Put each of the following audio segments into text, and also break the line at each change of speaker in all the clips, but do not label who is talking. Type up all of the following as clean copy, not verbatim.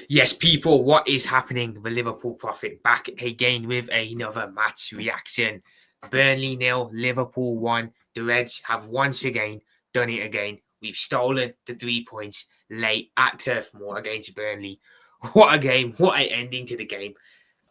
Yes, people, what is happening? The Liverpool Prophet back again with another match reaction. Burnley nil, Liverpool 1. The Reds have once again done it again. We've stolen the 3 points late at Turf Moor against Burnley. What a game. What an ending to the game.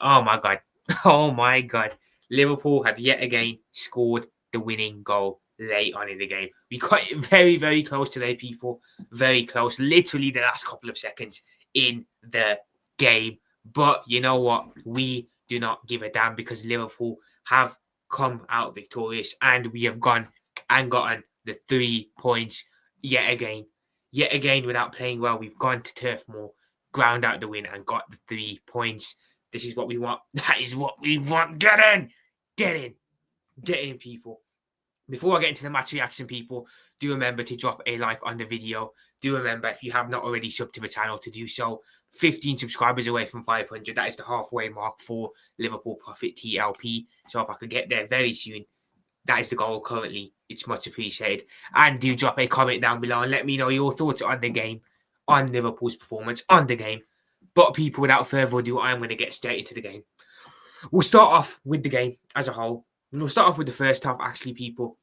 Oh my God. Oh my God. Liverpool have yet again scored the winning goal late on in the game. We got it very, very close today, people. Very close. Literally the last couple of seconds in the game. But you know what? We do not give a damn because Liverpool have come out victorious and we have gone and gotten the 3 points yet again. Yet again, without playing well, we've gone to Turf Moor, ground out the win, and got the 3 points. This is what we want. That is what we want. Get in! Get in! Get in, people. Before I get into the match reaction, people, do remember to drop a like on the video. Do remember, if you have not already subbed to the channel, to do so. 15 subscribers away from 500. That is the halfway mark for Liverpool Profit TLP. So if I could get there very soon, that is the goal currently. It's much appreciated. And do drop a comment down below and let me know your thoughts on the game, on Liverpool's performance, on the game. But people, without further ado, I'm going to get straight into the game. We'll start off with the game as a whole. We'll start off with the first half, actually, people.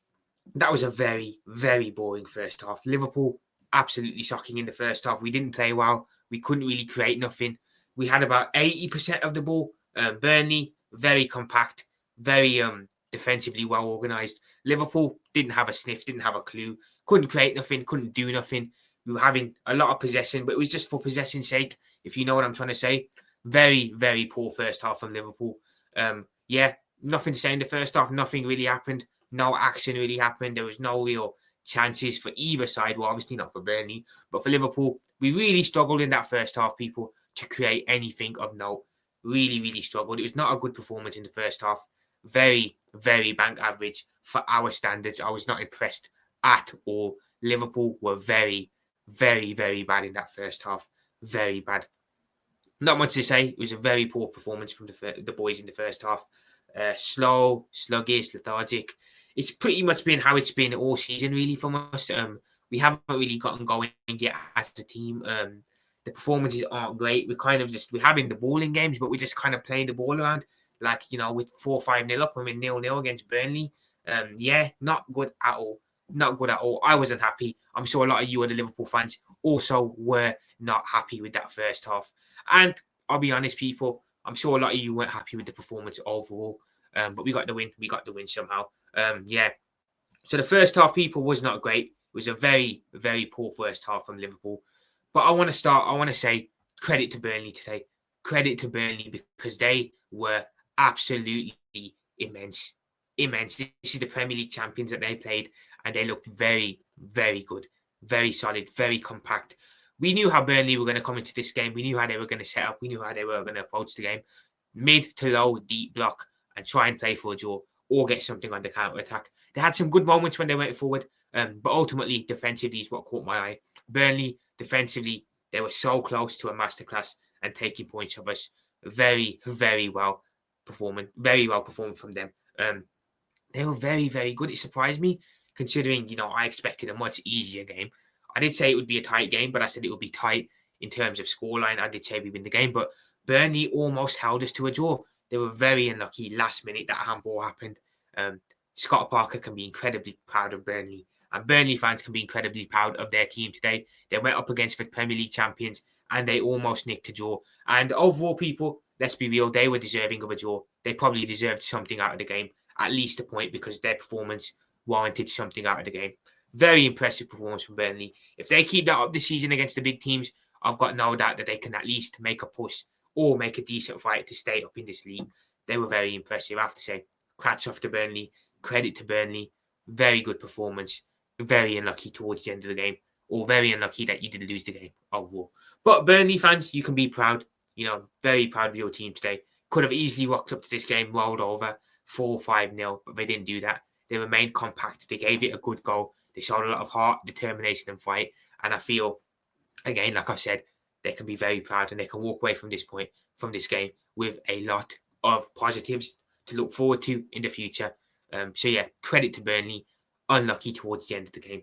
That was a very, very boring first half. Liverpool, absolutely shocking in the first half. We didn't play well. We couldn't really create nothing. We had about 80% of the ball. Burnley, very compact, very defensively well organised. Liverpool didn't have a sniff, didn't have a clue. Couldn't create nothing, couldn't do nothing. We were having a lot of possession, but it was just for possession's sake, if you know what I'm trying to say. Very, very poor first half from Liverpool. Yeah, nothing to say in the first half. Nothing really happened. No action really happened. There was no real chances for either side. Well, obviously not for Burnley, but for Liverpool, we really struggled in that first half, people, to create anything of note. Really, really struggled. It was not a good performance in the first half. Very, very bank average for our standards. I was not impressed at all. Liverpool were very, very, very bad in that first half. Very bad. Not much to say. It was a very poor performance from the boys in the first half. Slow, sluggish, lethargic. It's pretty much been how it's been all season, really, from us. We haven't really gotten going yet as a team. The performances aren't great. We're having the ball in games, but we're just kind of playing the ball around, like, with 4-5 nil up and we're 0-0 against Burnley. Yeah, not good at all. Not good at all. I wasn't happy. I'm sure a lot of you other Liverpool fans also were not happy with that first half. And I'll be honest, people, I'm sure a lot of you weren't happy with the performance overall. But we got the win. We got the win somehow. Yeah. So the first half, people, was not great. It was a very, very poor first half from Liverpool. But I want to say credit to Burnley today. Credit to Burnley because they were absolutely immense. Immense. This is the Premier League champions that they played, and they looked very, very good. Very solid, very compact. We knew how Burnley were going to come into this game. We knew how they were going to set up. We knew how they were going to approach the game. Mid to low, deep block, and try and play for a draw or get something on the counter attack. They had some good moments when they went forward, but ultimately, defensively is what caught my eye. Burnley, defensively, they were so close to a masterclass and taking points of us. Very, very well performing. Very well performed from them. They were very, very good. It surprised me, considering, I expected a much easier game. I did say it would be a tight game, but I said it would be tight in terms of scoreline. I did say we win the game, but Burnley almost held us to a draw. They were very unlucky last minute that handball happened. Scott Parker can be incredibly proud of Burnley, and Burnley fans can be incredibly proud of their team today. They went up against the Premier League champions, and they almost nicked a draw. And overall, people, let's be real, they were deserving of a draw. They probably deserved something out of the game, at least a point, because their performance warranted something out of the game. Very impressive performance from Burnley. If they keep that up this season against the big teams, I've got no doubt that they can at least make a push or make a decent fight to stay up in this league. They were very impressive, I have to say. Hats off to Burnley. Credit to Burnley. Very good performance. Very unlucky towards the end of the game. Or very unlucky that you did lose the game overall. But Burnley fans, you can be proud. Very proud of your team today. Could have easily rocked up to this game, rolled over 4-5-0, but they didn't do that. They remained compact. They gave it a good go. They showed a lot of heart, determination, and fight. And I feel, again, like I said, they can be very proud and they can walk away from this game, with a lot of positives to look forward to in the future. So yeah, credit to Burnley. Unlucky towards the end of the game.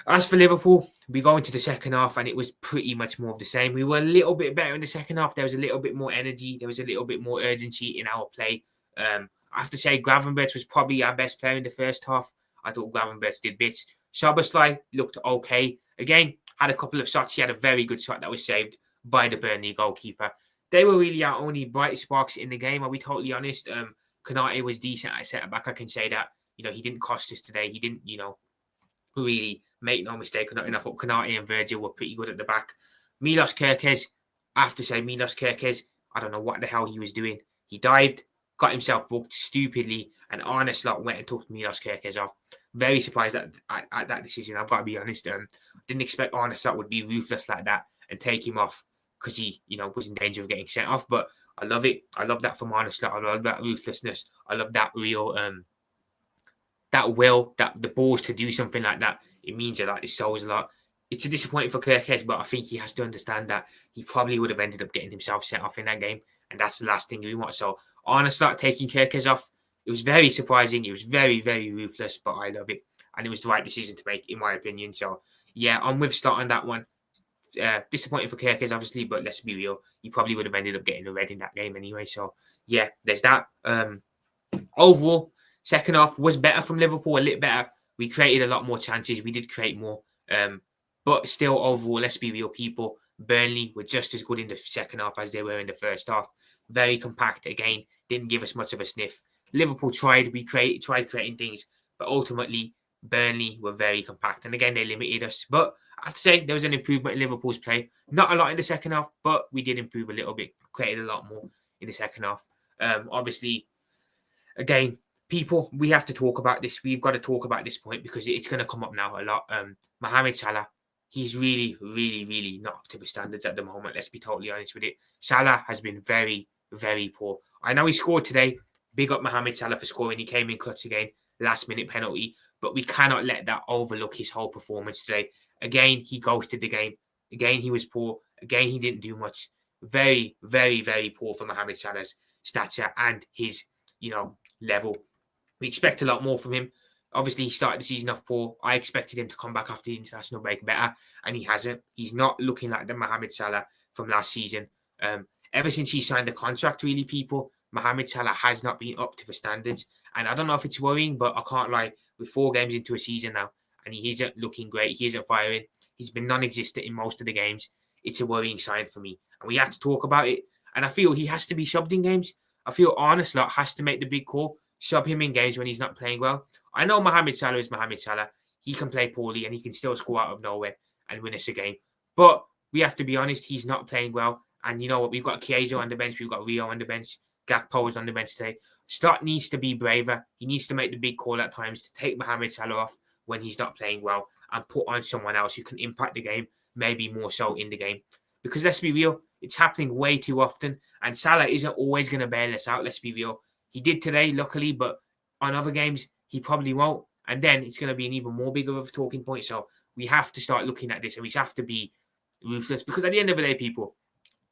As for Liverpool, we go into the second half and it was pretty much more of the same. We were a little bit better in the second half. There was a little bit more energy. There was a little bit more urgency in our play. I have to say, Gravenberch was probably our best player in the first half. I thought Gravenberch did bits. Szoboszlai looked okay. Again, had a couple of shots. He had a very good shot that was saved by the Burnley goalkeeper. They were really our only bright sparks in the game. I'll be totally honest. Konate was decent at centre back. I can say that. He didn't cost us today. He didn't, really make no mistake or nothing. I thought Konate and Virgil were pretty good at the back. Milos Kerkez, I have to say, Milos Kerkez, I don't know what the hell he was doing. He dived, got himself booked stupidly, and Arne Slot went and took Milos Kerkez off. Very surprised at that decision, I've got to be honest. Didn't expect Arne Slot would be ruthless like that and take him off because he, was in danger of getting sent off. But I love it. I love that from Arne Slot. I love that ruthlessness. I love that real that will, that the balls to do something like that. It means a lot. It shows a lot. It's a disappointment for Kerkez, but I think he has to understand that he probably would have ended up getting himself sent off in that game, and that's the last thing we want. So Arne Slot taking Kerkez off, it was very surprising. It was very, very ruthless, but I love it, and it was the right decision to make, in my opinion. So yeah, I'm with Slot on that one. Disappointing for Kerkez, obviously, but let's be real, he probably would have ended up getting a red in that game anyway. So yeah, there's that. Overall, second half was better from Liverpool, a little better. We created a lot more chances. We did create more. But still, overall, let's be real, people. Burnley were just as good in the second half as they were in the first half. Very compact again. Didn't give us much of a sniff. Liverpool tried. We tried creating things. But ultimately, Burnley were very compact. And again, they limited us. But I have to say, there was an improvement in Liverpool's play. Not a lot in the second half, but we did improve a little bit. Created a lot more in the second half. Obviously, again, people, we have to talk about this. We've got to talk about this point because it's going to come up now a lot. Mohamed Salah, he's really, really, really not up to the standards at the moment. Let's be totally honest with it. Salah has been very, very poor. I know he scored today. Big up Mohamed Salah for scoring. He came in clutch again, last minute penalty. But we cannot let that overlook his whole performance today. Again, he ghosted the game. Again, he was poor. Again, he didn't do much. Very, very, very poor for Mohamed Salah's stature and his, level. We expect a lot more from him. Obviously, he started the season off poor. I expected him to come back after the international break better, and he hasn't. He's not looking like the Mohamed Salah from last season. Ever since he signed the contract, really, people, Mohamed Salah has not been up to the standards. And I don't know if it's worrying, but I can't lie. We're 4 games into a season now, and he isn't looking great. He isn't firing. He's been non-existent in most of the games. It's a worrying sign for me, and we have to talk about it. And I feel he has to be subbed in games. I feel Arne Slot has to make the big call. Sub him in games when he's not playing well. I know Mohamed Salah is Mohamed Salah. He can play poorly and he can still score out of nowhere and win us a game. But we have to be honest, he's not playing well. And you know what? We've got Chiesa on the bench. We've got Rio on the bench. Gakpo is on the bench today. Slot needs to be braver. He needs to make the big call at times to take Mohamed Salah off when he's not playing well and put on someone else who can impact the game, maybe more so in the game. Because let's be real, it's happening way too often. And Salah isn't always going to bail us out, let's be real. He did today, luckily, but on other games, he probably won't. And then it's going to be an even more bigger of a talking point. So we have to start looking at this and we have to be ruthless. Because at the end of the day, people,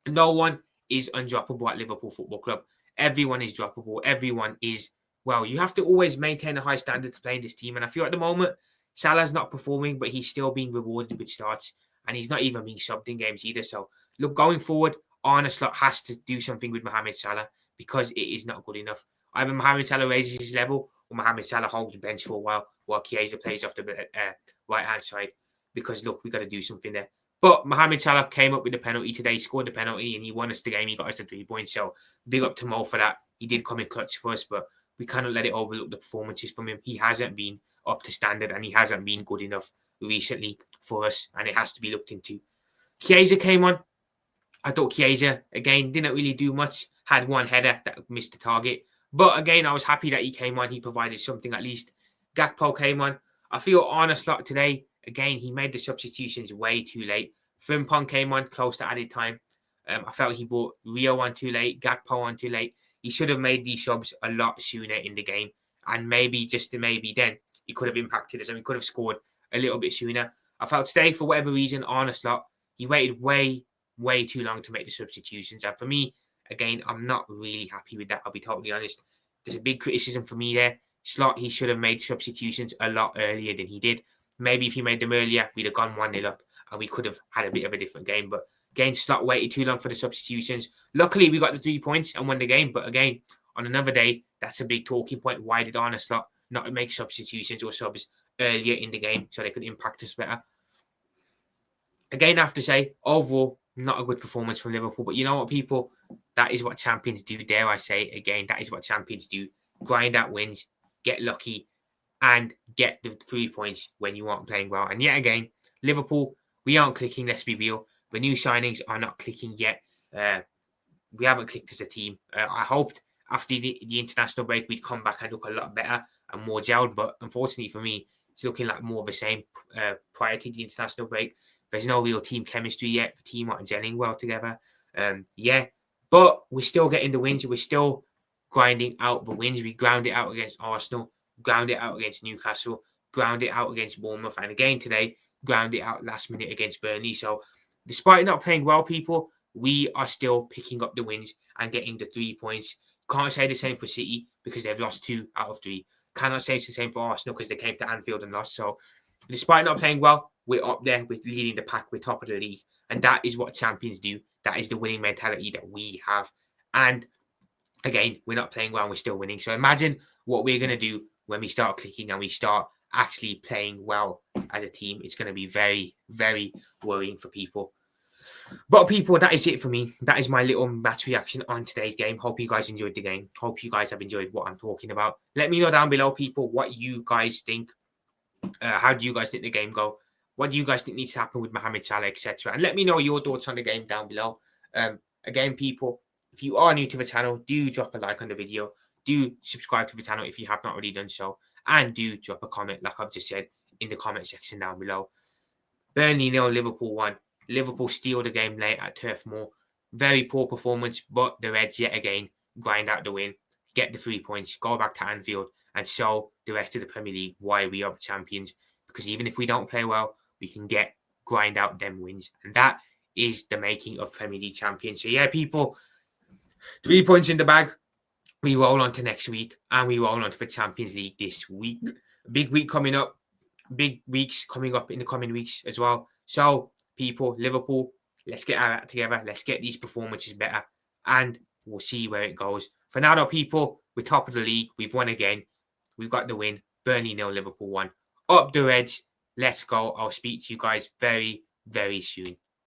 no one is undroppable at Liverpool Football Club. Everyone is droppable. Everyone is, well, you have to always maintain a high standard to play in this team. And I feel at the moment, Salah's not performing, but he's still being rewarded with starts. And he's not even being subbed in games either. So, look, going forward, Arne Slot has to do something with Mohamed Salah because it is not good enough. Either Mohamed Salah raises his level or Mohamed Salah holds the bench for a while Chiesa plays off the right-hand side. Because, look, we've got to do something there. But Mohamed Salah came up with the penalty today, scored the penalty, and he won us the game. He got us the 3 points. So, big up to Mo for that. He did come in clutch for us, but we cannot let it overlook the performances from him. He hasn't been up to standard and he hasn't been good enough recently for us, and it has to be looked into. Chiesa came on. I thought Chiesa, again, didn't really do much. Had one header that missed the target. But again, I was happy that he came on. He provided something at least. Gakpo came on. I feel Arne Slot today, again, he made the substitutions way too late. Frimpong came on close to added time. I felt he brought Rio on too late, Gakpo on too late. He should have made these subs a lot sooner in the game. And maybe, just to maybe then, he could have impacted us and we could have scored a little bit sooner. I felt today, for whatever reason, Arne Slot, he waited way too long to make the substitutions. And for me, again, I'm not really happy with that. I'll be totally honest. There's a big criticism for me there. Slot, he should have made substitutions a lot earlier than he did. Maybe if he made them earlier, we'd have gone 1-0 up and we could have had a bit of a different game. But again, Slot waited too long for the substitutions. Luckily, we got the 3 points and won the game. But again, on another day, that's a big talking point. Why did Arne Slot not make substitutions or subs earlier in the game so they could impact us better? Again, I have to say, overall, not a good performance from Liverpool. But you know what, people? That is what champions do. Dare I say, again, that is what champions do. Grind out wins, get lucky, and get the 3 points when you aren't playing well. And yet again, Liverpool, we aren't clicking, let's be real. The new signings are not clicking yet. We haven't clicked as a team. I hoped after the international break we'd come back and look a lot better and more gelled, but unfortunately for me, it's looking like more of the same prior to the international break. There's no real team chemistry yet. The team aren't gelling well together. But we're still getting the wins. We're still grinding out the wins. We ground it out against Arsenal, ground it out against Newcastle, ground it out against Bournemouth, and again today, ground it out last minute against Burnley. So despite not playing well, people, we are still picking up the wins and getting the 3 points. Can't say the same for City because they've lost 2 out of 3. Cannot say it's the same for Arsenal because they came to Anfield and lost. So despite not playing well, we're up there, we're leading the pack, we're top of the league. And that is what champions do. That is the winning mentality that we have. And again, we're not playing well and we're still winning. So imagine what we're going to do when we start clicking and we start actually playing well as a team. It's going to be very, very worrying for people. But people, that is it for me. That is my little match reaction on today's game. Hope you guys enjoyed the game. Hope you guys have enjoyed what I'm talking about. Let me know down below, people, what you guys think. How do you guys think the game go? What do you guys think needs to happen with Mohamed Salah, etc.? And let me know your thoughts on the game down below. Again, people, if you are new to the channel, do drop a like on the video. Do subscribe to the channel if you have not already done so. And do drop a comment, like I've just said, in the comment section down below. Burnley 0, Liverpool 1. Liverpool steal the game late at Turf Moor. Very poor performance, but the Reds yet again grind out the win, get the 3 points, go back to Anfield, and show the rest of the Premier League why we are the champions. Because even if we don't play well, we can grind out them wins. And that is the making of Premier League champions. So yeah, people, 3 points in the bag. We roll on to next week, and we roll on to the Champions League this week. Big week coming up. Big weeks coming up in the coming weeks as well. So, people, Liverpool, let's get our act together. Let's get these performances better, and we'll see where it goes. For now, though, people, we're top of the league. We've won again. We've got the win. Burnley 0, Liverpool 1. Up the Reds. Let's go. I'll speak to you guys very, very soon.